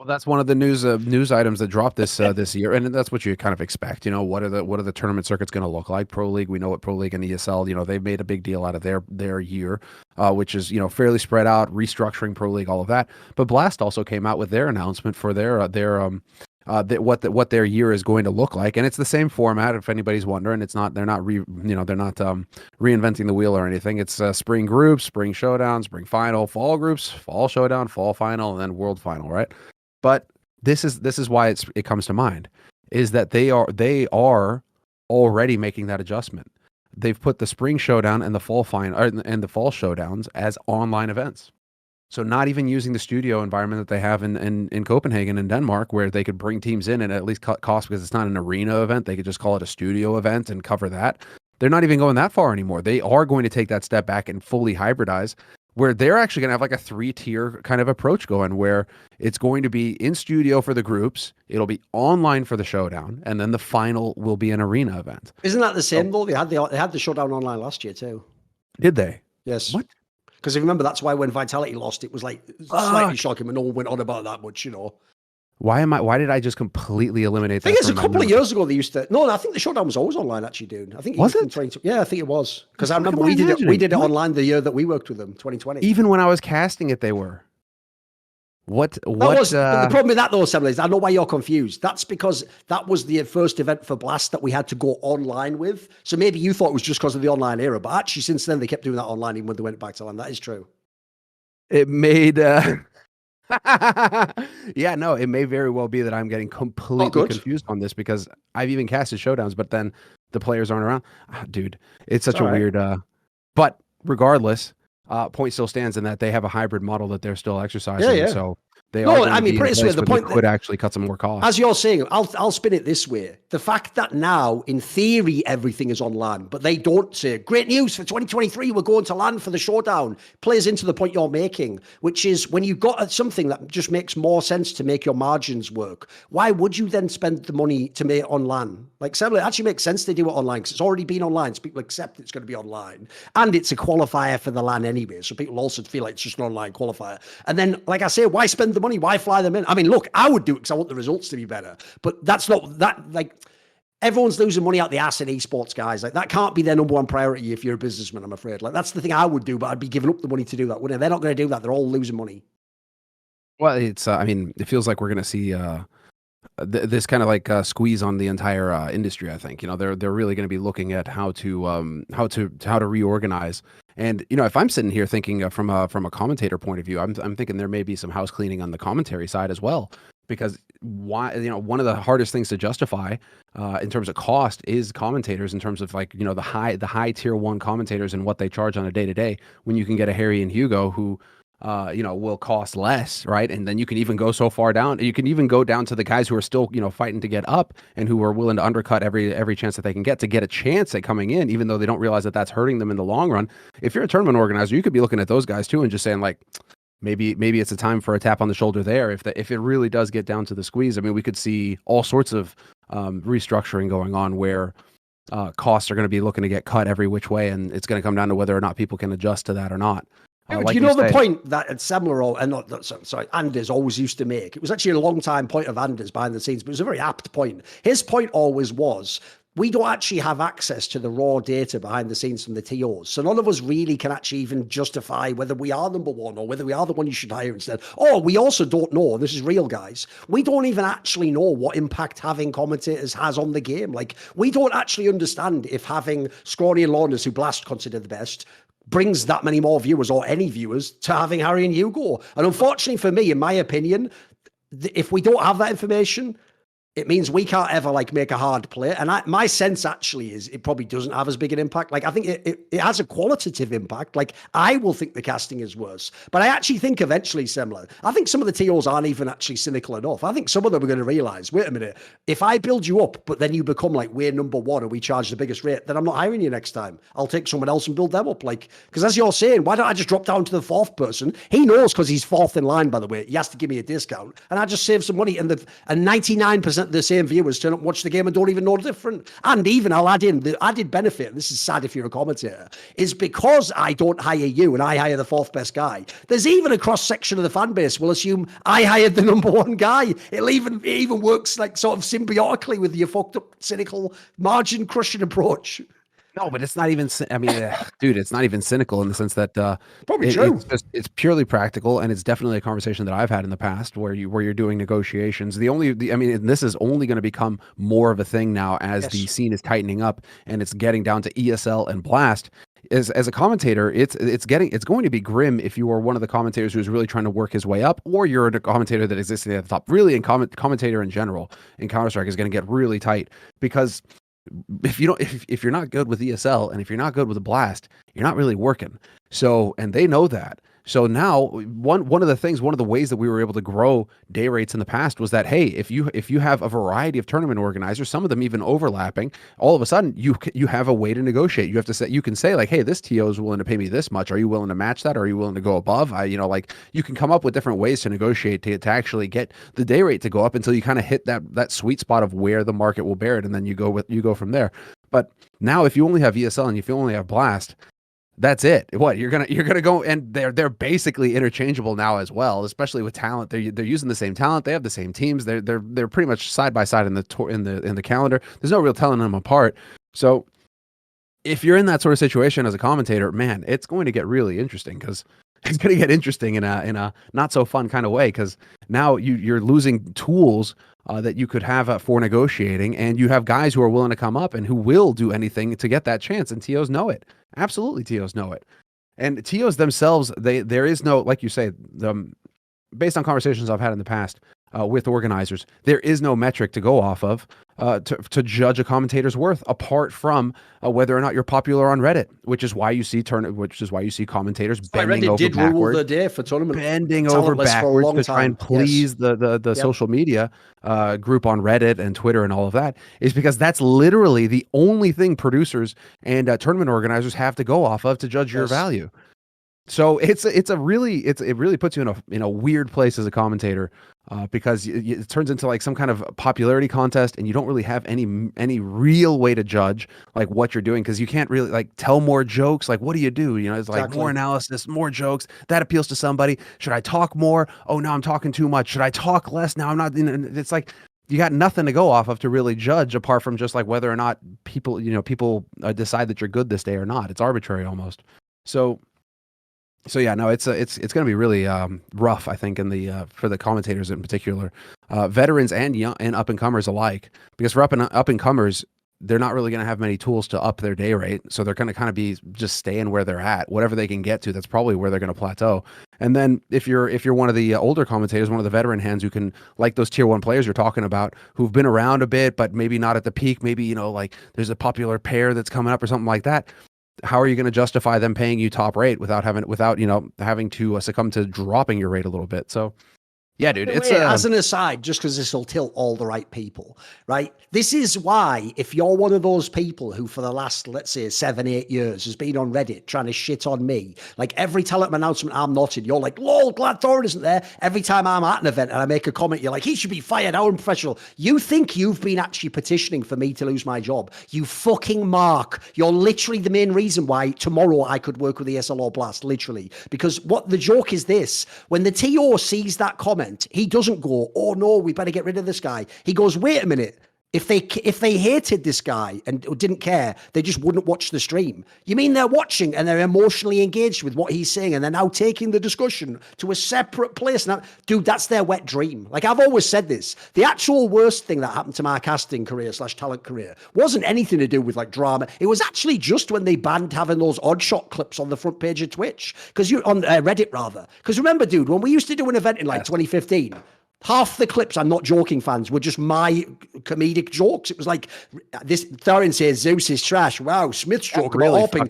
Well, that's one of the news items that dropped this year, and that's what you kind of expect. What are the tournament circuits going to look like? Pro League, we know what Pro League and ESL. They've made a big deal out of their year, which is fairly spread out, restructuring Pro League, all of that. But Blast also came out with their announcement for what their year is going to look like, and it's the same format. If anybody's wondering, they're not reinventing the wheel or anything. It's spring groups, spring showdown, spring final, fall groups, fall showdown, fall final, and then world final, right? But this is why it comes to mind, is that they are already making that adjustment. They've put the spring showdown and the fall final and the fall showdowns as online events. So not even using the studio environment that they have in Copenhagen and Denmark, where they could bring teams in and at least cut costs because it's not an arena event. They could just call it a studio event and cover that. They're not even going that far anymore. They are going to take that step back and fully hybridize, where they're actually going to have like a 3-tier kind of approach going, where it's going to be in studio for the groups, it'll be online for the showdown, and then the final will be an arena event. Isn't that the same though? They had the showdown online last year too. Did they? Yes. What? Because if you remember, that's why when Vitality lost, it was like slightly shocking, but no one went on about that much, Why did I just completely eliminate that? I think it's a couple of years ago they used to. No, I think the showdown was always online actually, dude. I think was it? Yeah, I think it was. Because I remember we did it online the year that we worked with them, 2020. Even when I was casting it, they were. But the problem with that though, Semmler, is I know why you're confused. That's because that was the first event for Blast that we had to go online with. So maybe you thought it was just because of the online era, but actually since then they kept doing that online even when they went back to LAN. That is true. It made yeah, no, it may very well be that I'm getting completely confused on this, because I've even casted showdowns, but then the players aren't around. Dude, it's such a weird but regardless, point still stands in that they have a hybrid model that they're still exercising. Yeah. So they are. I mean, pretty sure the point could actually cut some more costs. As you're saying, I'll spin it this way: the fact that now, in theory, everything is on LAN, but they don't say great news for 2023. We're going to LAN for the showdown. Plays into the point you're making, which is when you've got something that just makes more sense to make your margins work. Why would you then spend the money to make it on LAN? Like, it actually makes sense to do it online because it's already been online, so people accept it's going to be online, and it's a qualifier for the LAN anyway, so people also feel like it's just an online qualifier. And then, like I say, why spend the money? Why fly them in? I mean, look, I would do it because I want the results to be better, but that's not that. Like, everyone's losing money out the ass in esports, guys. Like, that can't be their number one priority if you're a businessman, I'm afraid. Like, that's the thing I would do, but I'd be giving up the money to do that, wouldn't I? They're not going to do that. They're all losing money. Well, it's I mean, it feels like we're going to see this kind of like squeeze on the entire industry. I think they're really going to be looking at how to reorganize. And if I'm sitting here thinking from a commentator point of view, I'm thinking there may be some house cleaning on the commentary side as well, because one of the hardest things to justify in terms of cost is commentators, in terms of like the high tier 1 commentators and what they charge on a day-to-day, when you can get a Harry and Hugo who will cost less, right? And then you can even go so far down. You can even go down to the guys who are still, fighting to get up and who are willing to undercut every chance that they can get to get a chance at coming in, even though they don't realize that that's hurting them in the long run. If you're a tournament organizer, you could be looking at those guys too and just saying like, maybe it's a time for a tap on the shoulder there. If it really does get down to the squeeze, I mean, we could see all sorts of restructuring going on where costs are going to be looking to get cut every which way, and it's going to come down to whether or not people can adjust to that or not. Like the point that Semmler Anders always used to make? It was actually a long time point of Anders behind the scenes, but it was a very apt point. His point always was, we don't actually have access to the raw data behind the scenes from the TOs. So none of us really can actually even justify whether we are number one or whether we are the one you should hire instead. Or we also don't know, this is real, guys, we don't even actually know what impact having commentators has on the game. Like, we don't actually understand if having Scrawny and Launders, who Blast consider the best, brings that many more viewers or any viewers to having Harry and Hugo. And unfortunately for me, in my opinion, if we don't have that information, it means we can't ever like make a hard play. And my sense actually is it probably doesn't have as big an impact. Like, I think it has a qualitative impact. Like, I will think the casting is worse, but I actually think eventually, Semmler, I think some of the TOs aren't even actually cynical enough. I think some of them are going to realize, wait a minute, if I build you up, but then you become like, we're number one and we charge the biggest rate, then I'm not hiring you next time. I'll take someone else and build them up. Like, because as you're saying, why don't I just drop down to the 4th person? He knows, because he's 4th in line, by the way, he has to give me a discount, and I just save some money. And 99% the same viewers turn up and watch the game and don't even know the difference. And even I'll add in the added benefit, and this is sad if you're a commentator, is because I don't hire you and I hire the fourth best guy, there's even a cross section of the fan base will assume I hired the number one guy. It even works like sort of symbiotically with your fucked up, cynical, margin crushing approach. No, but it's not even. I mean, dude, it's not even cynical in the sense that probably true. It's purely practical, and it's definitely a conversation that I've had in the past where you're doing negotiations. I mean, this is only going to become more of a thing now as the scene is tightening up and it's getting down to ESL and Blast. As a commentator, it's going to be grim if you are one of the commentators who's really trying to work his way up, or you're a commentator that exists at the top. Really, in commentator in general in Counter-Strike is going to get really tight because if you're not good with ESL and if you're not good with a Blast, you're not really working. So, and they know that. So now one of the ways that we were able to grow day rates in the past was that, hey, if you have a variety of tournament organizers, some of them even overlapping, all of a sudden you have a way to negotiate. You have to say, you can say like, hey, this TO is willing to pay me this much. Are you willing to match that? Are you willing to go above? Like you can come up with different ways to negotiate to actually get the day rate to go up until you kind of hit that sweet spot of where the market will bear it, and then you go from there. But now if you only have ESL and if you only have Blast, that's it. What you're gonna go, and they're basically interchangeable now as well, especially with talent. They're using the same talent. They have the same teams. They're pretty much side by side in the calendar. There's no real telling them apart. So if you're in that sort of situation as a commentator, man, it's going to get really interesting because it's going to get interesting in a not so fun kind of way, because now you're losing tools that you could have for negotiating, and you have guys who are willing to come up and who will do anything to get that chance, and TOs know it. Absolutely, TOs know it. And TOs themselves, there is no, like you say, based on conversations I've had in the past with organizers, there is no metric to go off of to judge a commentator's worth apart from whether or not you're popular on Reddit, which is why you see commentators bending over backwards, the day for tournament, bending over backwards to try and please the social media group on Reddit and Twitter and all of that, is because that's literally the only thing producers and tournament organizers have to go off of to judge your value. So it really puts you in a weird place as a commentator, because it turns into like some kind of popularity contest, and you don't really have any real way to judge like what you're doing, because you can't really like tell more jokes. Like, what do you do? It's like more analysis, more jokes that appeals to somebody. Should I talk more? Oh, now I'm talking too much. Should I talk less? Now I'm not. It's like you got nothing to go off of to really judge apart from just like whether or not people decide that you're good this day or not. It's arbitrary almost. So yeah, no, it's going to be really rough, I think, for the commentators in particular, veterans and young and up and comers alike. Because for up and comers, they're not really going to have many tools to up their day rate, so they're going to kind of be just staying where they're at, whatever they can get to. That's probably where they're going to plateau. And then if you're one of the older commentators, one of the veteran hands who can, like those tier 1 players you're talking about, who've been around a bit, but maybe not at the peak. Maybe like there's a popular pair that's coming up or something like that. How are you going to justify them paying you top rate without having to succumb to dropping your rate a little bit? So yeah, dude, it's as an aside, just because this will tilt all the right people, right? This is why, if you're one of those people who for the last, let's say 7-8 years has been on Reddit trying to shit on me, like every talent announcement I'm not in, you're like, lol, glad Thorin isn't there. Every time I'm at an event and I make a comment, you're like, he should be fired, how unprofessional. You think you've been actually petitioning for me to lose my job. You fucking mark. You're literally the main reason why tomorrow I could work with ESL or Blast, literally. Because what the joke is this, when the TO sees that comment, he doesn't go, oh no, we better get rid of this guy. He goes, wait a minute. If they hated this guy and didn't care, they just wouldn't watch the stream. You mean they're watching and they're emotionally engaged with what he's saying, and they're now taking the discussion to a separate place? Now, dude, that's their wet dream. Like, I've always said this. The actual worst thing that happened to my casting career / talent career wasn't anything to do with like drama. It was actually just when they banned having those odd shot clips on the front page of Twitch, because you're on Reddit rather. Because remember, dude, when we used to do an event in like 2015, half the clips, I'm not joking, fans, were just my comedic jokes. It was like, this Thorin says Zeus is trash. Wow, Smith's joke about hopping.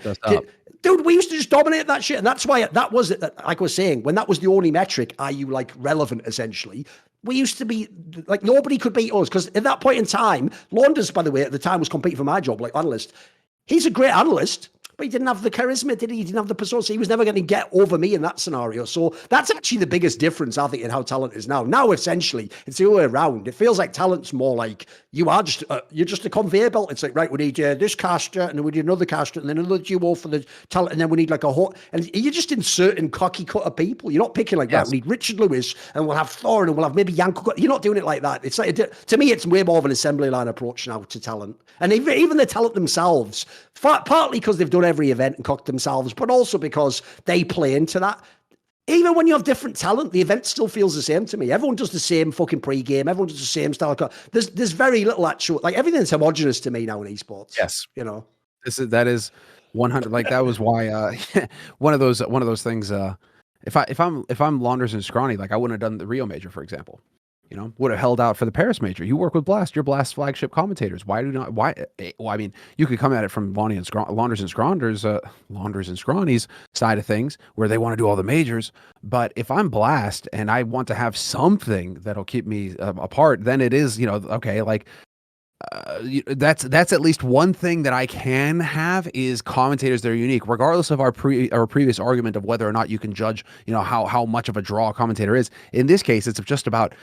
Dude, we used to just dominate that shit. And that's why that was, like I was saying, when that was the only metric, are you like relevant, essentially? We used to be, like, nobody could beat us. Because at that point in time, Launders, by the way, at the time was competing for my job, like analyst. He's a great analyst, But he didn't have the charisma, did he? He didn't have the persona. So he was never going to get over me in that scenario. So that's actually the biggest difference, I think, in how talent is now. Now, essentially, it's the other way around. It feels like talent's more like you are just you're just a conveyor belt. It's like, right, we need this caster, and then we need another caster, and then another duo for the talent, and then we need like a whole. And you're just inserting cocky cutter people. You're not picking like that. We need Richard Lewis, and we'll have Thorin, and we'll have maybe Yanko. You're not doing it like that. It's like, to me, it's way more of an assembly line approach now to talent. And even the talent themselves, partly because they've done every event and cocked themselves, but also because they play into that. Even when you have different talent, the event still feels the same to me. Everyone does the same fucking pre-game. Everyone does the same style. There's very little actual, like everything's homogenous to me now in esports. Yes, you know, that is 100. Like that was why one of those things. If I'm Launders and Scrawny, like I wouldn't have done the Rio Major, for example. You know, would have held out for the Paris Major. You work with Blast. You're Blast flagship commentators. Why? Well, I mean, you could come at it from Launders and Scrawny's side of things, where they want to do all the majors. But if I'm Blast and I want to have something that'll keep me apart, then it is, okay, like that's at least one thing that I can have is commentators that are unique, regardless of our previous argument of whether or not you can judge, how much of a draw a commentator is. In this case, it's just about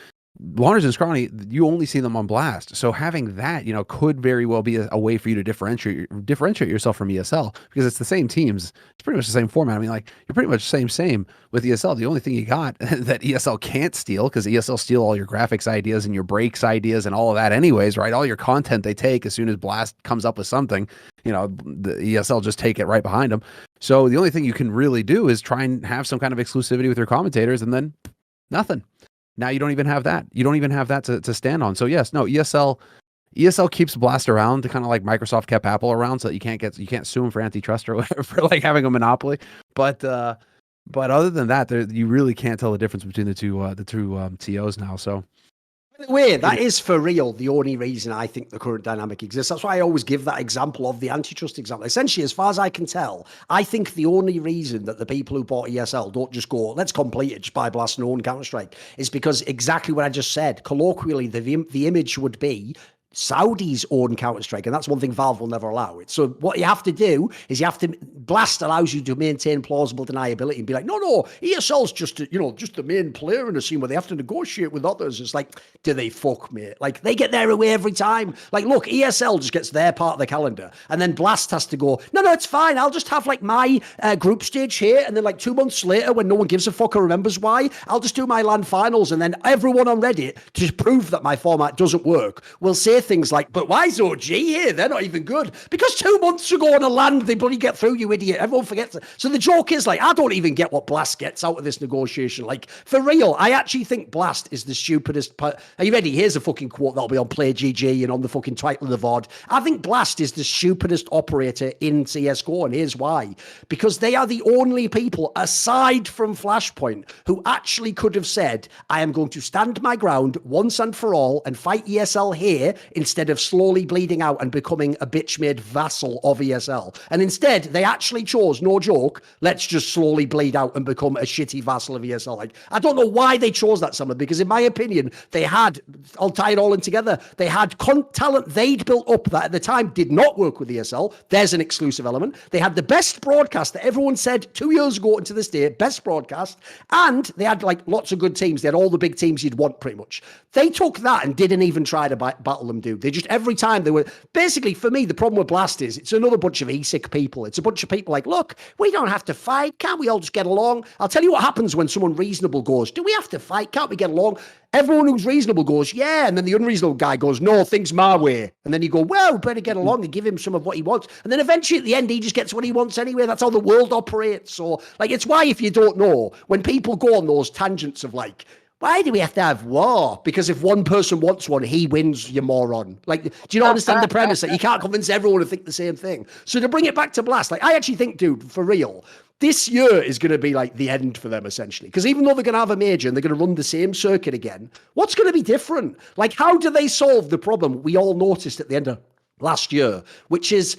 Launders and Scrawny, you only see them on Blast. So having that, could very well be a way for you to differentiate yourself from ESL, because it's the same teams. It's pretty much the same format. I mean, like, you're pretty much same with ESL. The only thing you got that ESL can't steal, because ESL steal all your graphics ideas and your breaks ideas and all of that anyways, right? All your content they take as soon as Blast comes up with something, the ESL just take it right behind them. So the only thing you can really do is try and have some kind of exclusivity with your commentators, and then nothing. Now you don't even have that. You don't even have that to stand on. So yes, no, ESL keeps Blast around to kind of like Microsoft kept Apple around, so that you can't sue them for antitrust or whatever, for like having a monopoly. But other than that, you really can't tell the difference between the two TOs now. So. By the way, that is for real the only reason I think the current dynamic exists. That's why I always give that example of the antitrust example. Essentially, as far as I can tell, I think the only reason that the people who bought ESL don't just go, let's complete it, just buy Blast and own Counter-Strike, is because exactly what I just said. Colloquially, the image would be Saudi's own Counter-Strike, and that's one thing Valve will never allow it. So what you have to do is Blast allows you to maintain plausible deniability and be like, no, ESL's just the main player in a scene where they have to negotiate with others. It's like, do they fuck, mate? Like, they get their way every time. Like, look, ESL just gets their part of the calendar, and then Blast has to go, no, it's fine. I'll just have like my group stage here, and then like 2 months later, when no one gives a fuck or remembers why, I'll just do my LAN finals, and then everyone on Reddit, to prove that my format doesn't work, will say things like, but why is OG here? They're not even good. Because 2 months ago on a LAN, they bloody get through, you idiot. Everyone forgets it. So the joke is, like, I don't even get what Blast gets out of this negotiation. Like, for real, I actually think Blast is the stupidest. Are you ready? Here's a fucking quote that'll be on Play GG and on the fucking title of the VOD. I think Blast is the stupidest operator in CSGO, and here's why. Because they are the only people, aside from Flashpoint, who actually could have said, I am going to stand my ground once and for all and fight ESL here instead of slowly bleeding out and becoming a bitch-made vassal of ESL. And instead, they actually chose, no joke, let's just slowly bleed out and become a shitty vassal of ESL. Like, I don't know why they chose that, Semmler, because in my opinion, I'll tie it all in together, they had talent they'd built up that at the time did not work with ESL. There's an exclusive element. They had the best broadcast that everyone said 2 years ago and to this day, best broadcast, and they had like lots of good teams. They had all the big teams you'd want, pretty much. They took that and didn't even try to battle them, dude. They just, every time they were, basically for me, the problem with Blast is it's another bunch of e-sick people. It's a bunch of people like, look, we don't have to fight. Can't we all just get along? I'll tell you what happens when someone reasonable goes, do we have to fight? Can't we get along? Everyone who's reasonable goes, yeah. And then the unreasonable guy goes, no, things my way. And then you go, well, we better get along and give him some of what he wants. And then eventually at the end, he just gets what he wants anyway. That's how the world operates. So, like, it's why, if you don't know, when people go on those tangents of like, why do we have to have war? Because if one person wants one, he wins, you moron. Like, do you not understand the premise that you can't convince everyone to think the same thing? So to bring it back to Blast, like, I actually think, dude, for real, this year is going to be like the end for them, essentially. Because even though they're going to have a major and they're going to run the same circuit again, what's going to be different? Like, how do they solve the problem we all noticed at the end of last year, which is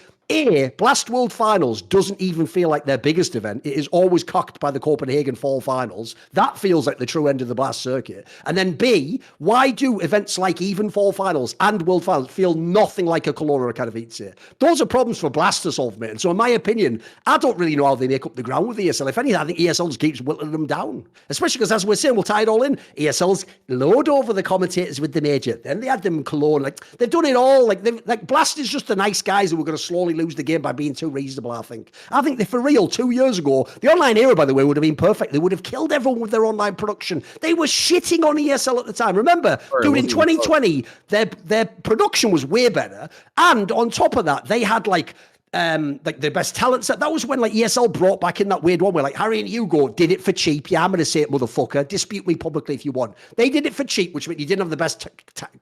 Blast World Finals doesn't even feel like their biggest event. It is always cocked by the Copenhagen Fall Finals. That feels like the true end of the Blast circuit. And then B, why do events like even Fall Finals and World Finals feel nothing like a Kelowna or Katowice? Those are problems for Blast to solve, mate. And so in my opinion, I don't really know how they make up the ground with ESL. If anything, I think ESL just keeps whittling them down. Especially because, as we're saying, we'll tie it all in. ESL's load over the commentators with the major. Then they had them in Kelowna. Like, they've done it all. Like Blast is just the nice guys who were going to slowly lose the game by being too reasonable, I think. I think they, for real, 2 years ago, the online era, by the way, would have been perfect. They would have killed everyone with their online production. They were shitting on ESL at the time. Remember, dude, in 2020, their production was way better. And on top of that, they had like the best talent set. That was when like ESL brought back in that weird one where like Harry and Hugo did it for cheap. Yeah, I'm going to say it, motherfucker. Dispute me publicly if you want. They did it for cheap, which meant you didn't have the best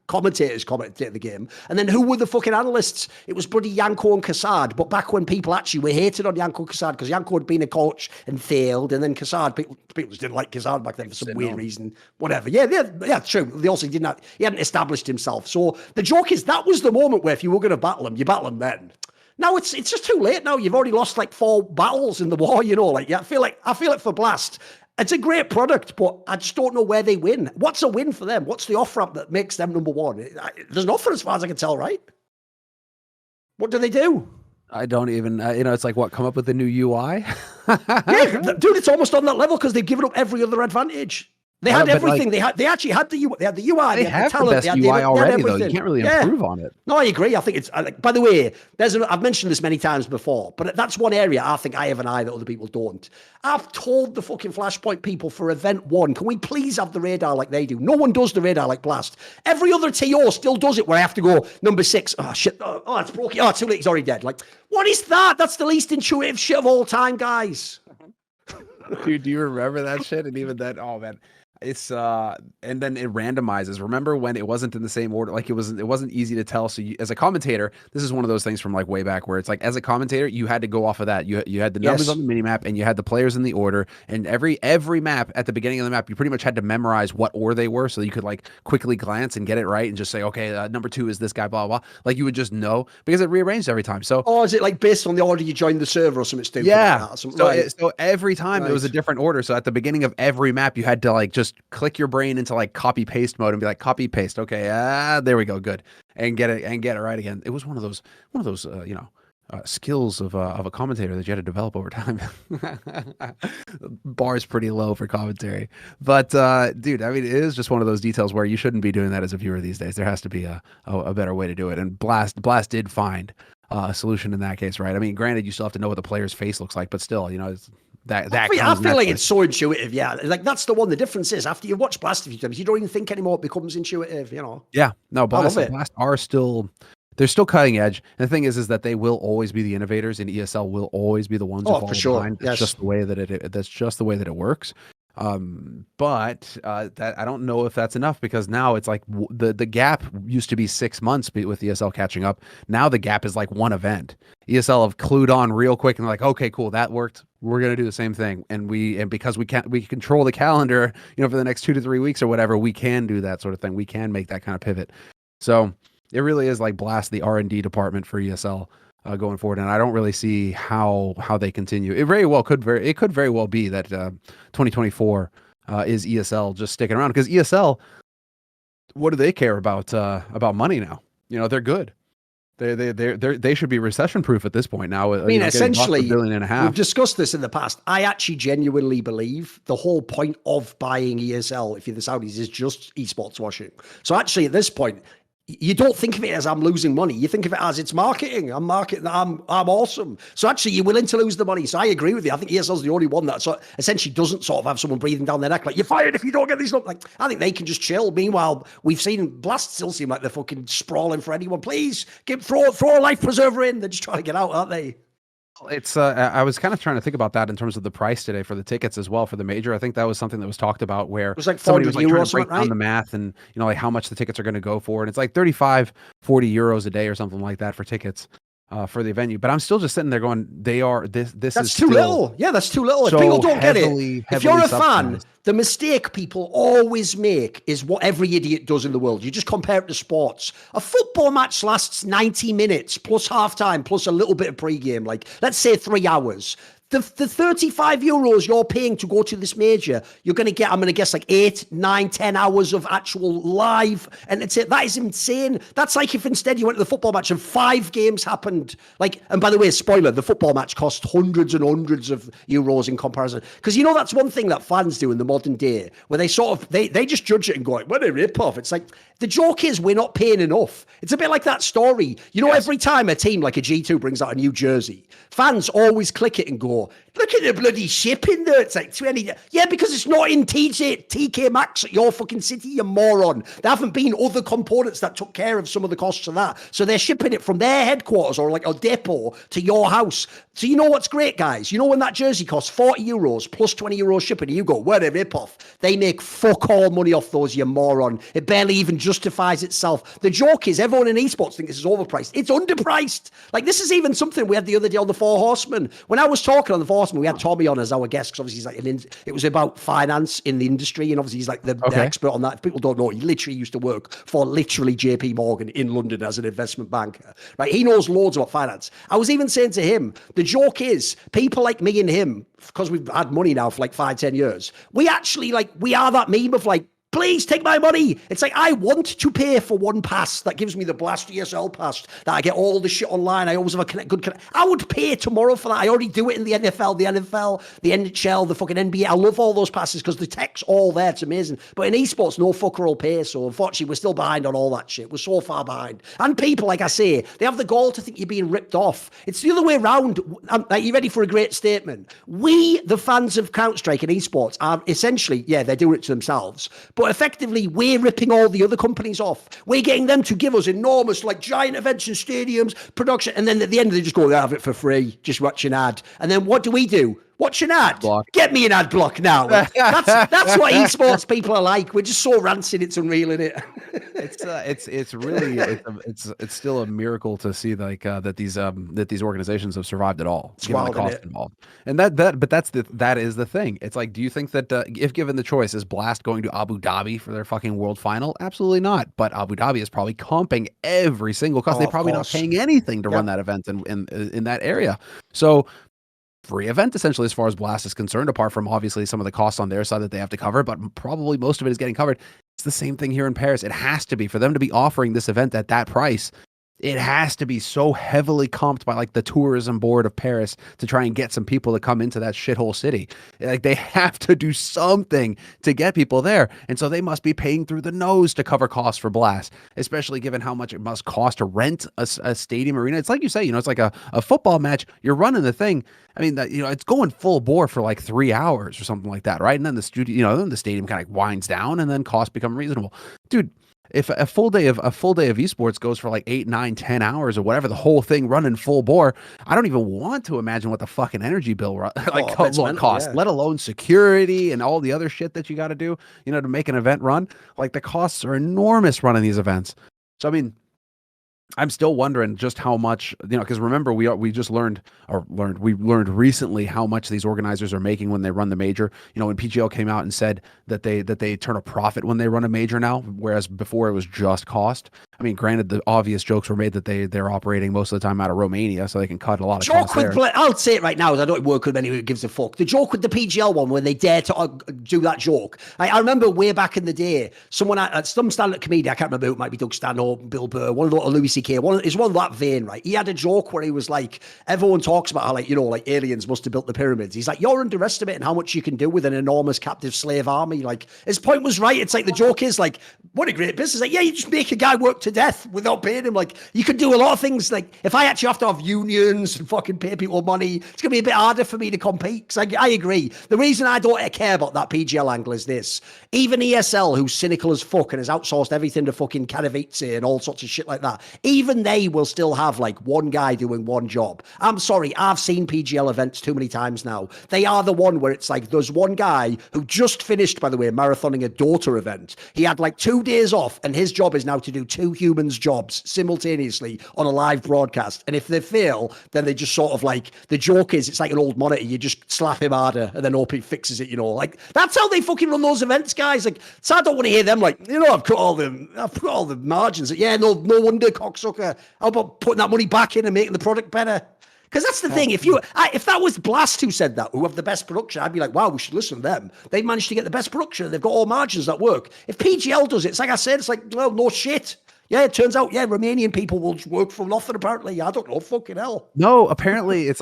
commentators commentate the game. And then who were the fucking analysts? It was bloody Yanko and Kassad. But back when people actually were hated on Yanko and Kassad because Yanko had been a coach and failed, and then Kassad, people just didn't like Kassad back then for some weird reason. Whatever. Yeah, true. They also didn't. He hadn't established himself. So the joke is that was the moment where if you were going to battle him, you battle him then. Now it's just too late now. You've already lost like 4 battles in the war, you know. Like, yeah, I feel like for Blast, it's a great product, but I just don't know where they win. What's a win for them? What's the off-ramp that makes them number one? There's nothing as far as I can tell, right? What do they do? I don't even, it's like, what, come up with a new UI? Yeah, dude, it's almost on that level because they've given up every other advantage. They had everything. Like, they actually had the UI. They had the UI. They have the best UI already, though. You can't really improve on it. No, I agree. I think it's like. By the way, I've mentioned this many times before, but that's one area I think I have an eye that other people don't. I've told the fucking Flashpoint people for event 1, can we please have the radar like they do? No one does the radar like Blast. Every other TO still does it where I have to go number 6. Oh shit! Oh, it's broken. Oh, too late. He's already dead. Like, what is that? That's the least intuitive shit of all time, guys. Dude, do you remember that shit? And even that, oh man. It's and then it randomizes. Remember when it wasn't in the same order? Like it wasn't easy to tell. So as a commentator, this is one of those things from like way back where it's like as a commentator, you had to go off of that. You had the numbers on the mini map and you had the players in the order. And every map at the beginning of the map, you pretty much had to memorize what order they were, so you could like quickly glance and get it right and just say, okay, number 2 is this guy, blah blah. Like you would just know because it rearranged every time. So is it like based on the order you joined the server or something stupid? Yeah. Like that? So every time it was a different order. So at the beginning of every map, you had to like just click your brain into like copy paste mode and be like copy paste. Okay, there we go, good, and get it right again. It was one of those skills of a commentator that you had to develop over time. Bar's pretty low for commentary, but dude, I mean, it is just one of those details where you shouldn't be doing that as a viewer these days. There has to be a better way to do it, and Blast did find a solution in that case, right? I mean, granted, you still have to know what the player's face looks like, but still, it's I feel like it's so intuitive. Yeah, like that's the one. The difference is after you watch Blast a few times, you don't even think anymore. It becomes intuitive. Yeah, no, Blast are still. They're still cutting edge. And the thing is that they will always be the innovators, and ESL will always be the ones. Oh, for sure. Behind. That's just the way that that's just the way that it works. But that I don't know if that's enough because now it's like the gap used to be 6 months with ESL catching up. Now the gap is like one event. ESL have clued on real quick and they're like, okay, cool, that worked. We're gonna do the same thing, and because we control the calendar, for the next 2 to 3 weeks or whatever, we can do that sort of thing. We can make that kind of pivot. So it really is like Blast, the R&D department for ESL. Going forward, and I don't really see how they continue. It could very well be that 2024 is ESL just sticking around because ESL, what do they care about money now? They're good. They should be recession proof at this point now. I mean, essentially, $1.5 billion. We've discussed this in the past. I actually genuinely believe the whole point of buying ESL, if you're the Saudis, is just esports washing. So actually, at this point, you don't think of it as I'm losing money. You think of it as it's marketing. I'm marketing. I'm awesome. So actually, you're willing to lose the money. So I agree with you. I think ESL's the only one that essentially doesn't sort of have someone breathing down their neck like you're fired if you don't get these. Like I think they can just chill. Meanwhile, we've seen Blast still seem like they're fucking sprawling for anyone. Please throw a life preserver in. They're just trying to get out, aren't they? It's I was kind of trying to think about that in terms of the price today for the tickets as well for the major. I think that was something that was talked about where it was like somebody was like trying to break down the math and like how much the tickets are going to go for, and it's like 35-40 euros a day or something like that for tickets. for the venue. But I'm still just sitting there going, this That's is too still little. Yeah, that's too little. If so people don't get it, heavily if you're a fan, subsidized. the mistake people always make is what every idiot does in the world. You just compare it to sports. A football match lasts 90 minutes plus halftime plus a little bit of pregame, like let's say 3 hours. The 35 euros you're paying to go to this major, you're going to get, I'm going to guess, like 8, 9, 10 hours of actual live. And it's it. That is insane. That's like if instead you went to the football match and 5 games happened. Like, and by the way, spoiler, the football match cost hundreds and hundreds of euros in comparison. Because you know, that's one thing that fans do in the modern day, where they sort of, they just judge it and go, like, what a rip-off. It's like, the joke is we're not paying enough. It's a bit like that story. You know, every time a team like a G2 brings out a new jersey, fans always click it and go, look at the bloody shipping there. It's like 20. Yeah, because it's not in TK Maxx at your fucking city, you moron. There haven't been other components that took care of some of the costs of that. So they're shipping it from their headquarters or like a depot to your house. So you know what's great, guys? You know when that jersey costs 40 euros plus 20 euros shipping, and you go, what a rip-off. They make fuck all money off those, you moron. It barely even justifies itself. The joke is everyone in esports thinks this is overpriced. It's underpriced. Like, this is even something we had the other day on the Four Horsemen. When I was talking on the Four Horsemen, we had Tommy on as our guest because obviously he's like it was about finance in the industry, and obviously he's like the expert on that. If people don't know, he literally used to work for literally JP Morgan in London as an investment banker, right? He knows loads about finance. I was even saying to him, the joke is people like me and him, because we've had money now for like 5-10 years, we actually like, we are that meme of like, please take my money. It's like, I want to pay for one pass that gives me the Blast ESL pass, that I get all the shit online. I always have a good connect. I would pay tomorrow for that. I already do it in the NFL, the NHL, the fucking NBA. I love all those passes because the tech's all there. It's amazing. But in esports, no fucker will pay. So unfortunately, we're still behind on all that shit. We're so far behind. And people, like I say, they have the gall to think you're being ripped off. It's the other way around. Are you ready for a great statement? We, the fans of Counter-Strike and esports, are essentially, yeah, they're doing it to themselves. But effectively, we're ripping all the other companies off. We're getting them to give us enormous, like, giant events in stadiums, production, and then at the end they just go, have it for free, just watch an ad. And then what do? Watch an ad. Block. Get me an ad block now. That's what esports people are like. We're just so rancid, it's unreal, isn't it? It's really it's still a miracle to see like that these organizations have survived at all, given the cost involved. And that is the thing. It's like, do you think that if given the choice, is Blast going to Abu Dhabi for their fucking world final? Absolutely not. But Abu Dhabi is probably comping every single cost. They're probably not paying anything to run that event in that area. So free event essentially as far as Blast is concerned, apart from obviously some of the costs on their side that they have to cover, but probably most of it is getting covered. It's the same thing here in Paris. It has to be, for them to be offering this event at that price, it has to be so heavily comped by like the tourism board of Paris to try and get some people to come into that shithole city. Like, they have to do something to get people there. And so they must be paying through the nose to cover costs for Blast, especially given how much it must cost to rent a stadium arena. It's like you say, it's like a football match. You're running the thing. I mean, it's going full bore for like 3 hours or something like that, right? And then the then the stadium kind of winds down and then costs become reasonable. Dude, if a full day of esports goes for like 8, 9, 10 hours or whatever, the whole thing running full bore, I don't even want to imagine what the fucking energy bill costs, let alone security and all the other shit that you got to do, to make an event run. Like, the costs are enormous running these events. So, I mean, I'm still wondering just how much, because remember, we learned recently how much these organizers are making when they run the major. When PGL came out and said that they turn a profit when they run a major now, whereas before it was just cost. I mean, granted, the obvious jokes were made that they're operating most of the time out of Romania, so they can cut a lot of costs there. I'll say it right now, I don't work with anyone who gives a fuck. The joke with the PGL one, when they dare to do that joke. I remember way back in the day, someone at some stand-up comedian, I can't remember who, it might be Doug Stanhope, Bill Burr, one of the Louis C.K., is one of that vein, right? He had a joke where he was like, everyone talks about how, like, aliens must have built the pyramids. He's like, you're underestimating how much you can do with an enormous captive slave army. Like, his point was right. It's like, the joke is like, what a great business. Like, yeah, you just make a guy work to death without paying him. Like, you could do a lot of things. Like, if I actually have to have unions and fucking pay people money, it's going to be a bit harder for me to compete. Because I agree. The reason I don't care about that PGL angle is this. Even ESL, who's cynical as fuck and has outsourced everything to fucking Katowice and all sorts of shit like that, even they will still have like one guy doing one job. I'm sorry, I've seen PGL events too many times now. They are the one where it's like, there's one guy who just finished, by the way, marathoning a Dota event. He had like 2 days off, and his job is now to do 2 humans' jobs simultaneously on a live broadcast. And if they fail, then they just sort of like, the joke is it's like an old monitor. You just slap him harder and then hope he fixes it, you know. Like, that's how they fucking run those events, guys. Like, so I don't want to hear them like, you know, I've got all the margins. Yeah, no wonder, cocksucker. How about putting that money back in and making the product better? Because that's the thing. If that was Blast who said that, who have the best production, I'd be like, wow, we should listen to them. They've managed to get the best production. They've got all margins that work. If PGL does it, it's like I said, it's like, well, no shit. Yeah, it turns out, Romanian people will work for nothing, apparently. I don't know, fucking hell. No, apparently, he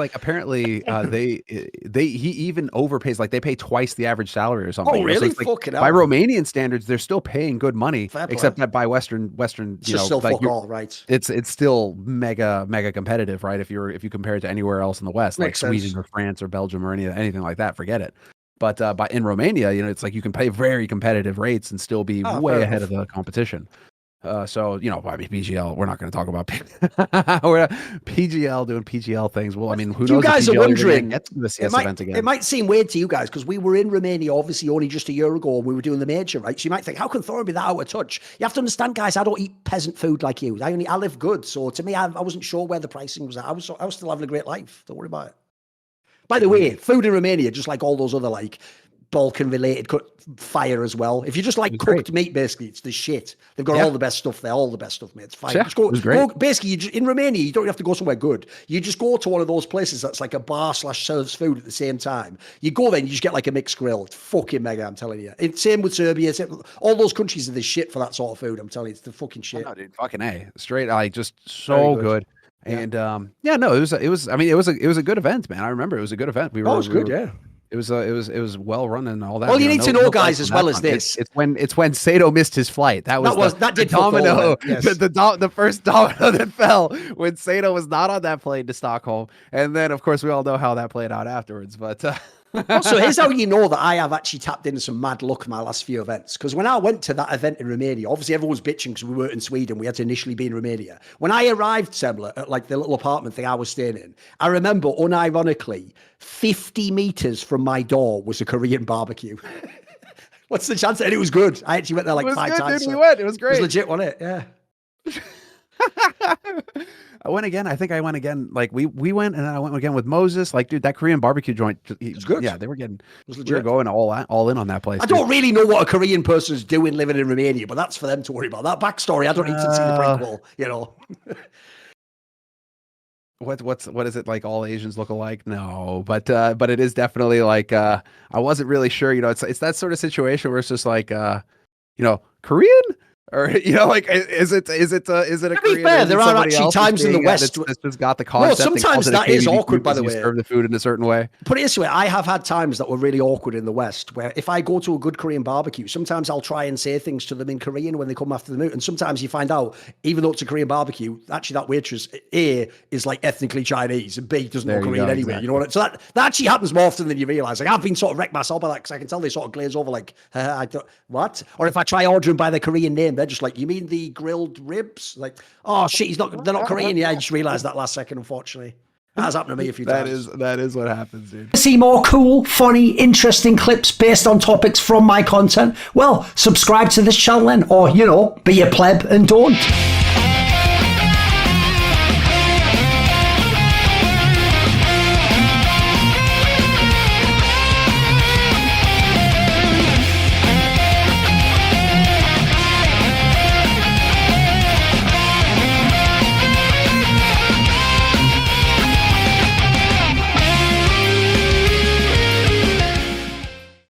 even overpays, like they pay twice the average salary or something. Oh, really? So fucking hell. By Romanian standards, they're still paying good money, Fair except play. that by Western, It's just still fuck all, right? It's still mega competitive, right? If you compare it to anywhere else in the West, Makes like sense. Sweden or France or Belgium or anything like that, forget it. But in Romania, you know, it's like you can pay very competitive rates and still be way ahead of the competition. So, you know, I mean, PGL, we're not going to talk about we're PGL doing PGL things. Well, I mean, who knows? You guys are wondering, get to the CS event again. It might seem weird to you guys because we were in Romania, obviously, only just a year ago, and we were doing the major, right? So you might think, how can Thorin be that out of touch? You have to understand, guys, I don't eat peasant food like you. I live good. So to me, I wasn't sure where the pricing was at. I was still having a great life. Don't worry about it. By the way, food in Romania, just like all those other like Balkan related fire as well. If you just like cooked meat, basically, it's the shit. They've got all the best stuff there, all the best stuff, mate. It's fine. Yeah, just go, basically, in Romania, you don't have to go somewhere good. You just go to one of those places that's like a bar / serves food at the same time. You go there and you just get like a mixed grill. It's fucking mega, I'm telling you. It's same with Serbia. All those countries are the shit for that sort of food. I'm telling you, it's the fucking shit. Oh, no, dude, fucking A. Straight, like, just so good. And it was a good event, man. I remember it was a good event. It was good, yeah. It was well run and all that. All you need to know, guys, as well as this, it's when Sato missed his flight. That did domino. Yes. The first domino that fell when Sato was not on that plane to Stockholm, and then of course we all know how that played out afterwards. But so here's how you know that I have actually tapped into some mad luck in my last few events. Because when I went to that event in Romania, obviously everyone was bitching because we weren't in Sweden. We had to initially be in Romania. When I arrived, Semmler, at like the little apartment thing I was staying in, I remember unironically 50 meters from my door was a Korean barbecue. What's the chance? And it was good. I actually went there like 5 times. Dude, we went. It was great. It was legit, wasn't it? Yeah. I went again. I think I went again. Like we went, and then I went again with Moses. Like, dude, that Korean barbecue joint. It was good. Yeah, they were getting. We were going all in on that place. I don't really know what a Korean person's doing living in Romania, but that's for them to worry about. That backstory, I don't need to see the prequel. You know. What is it like? All Asians look alike? No, but it is definitely like I wasn't really sure. You know, it's that sort of situation where it's just like Korean. Or like is it a to be fair, there are actually times in the West that's just got the concept. No, sometimes that is awkward. By the way, serve the food in a certain way. Put it this way: I have had times that were really awkward in the West, where if I go to a good Korean barbecue, sometimes I'll try and say things to them in Korean when they come after the meal, and sometimes you find out, even though it's a Korean barbecue, actually that waitress A is like ethnically Chinese and B doesn't know Korean anyway. Exactly. You know what? So that actually happens more often than you realize. Like I've been sort of wrecked myself by that because I can tell they sort of glaze over, like I don't what. Or if I try ordering by the Korean name, they're just like, you mean the grilled ribs? Like, oh shit, they're not Korean. Yeah, I just realized that last second, unfortunately. That has happened to me a few times. That is what happens, dude. See more cool, funny, interesting clips based on topics from my content? Well, subscribe to this channel then, or be a pleb and don't.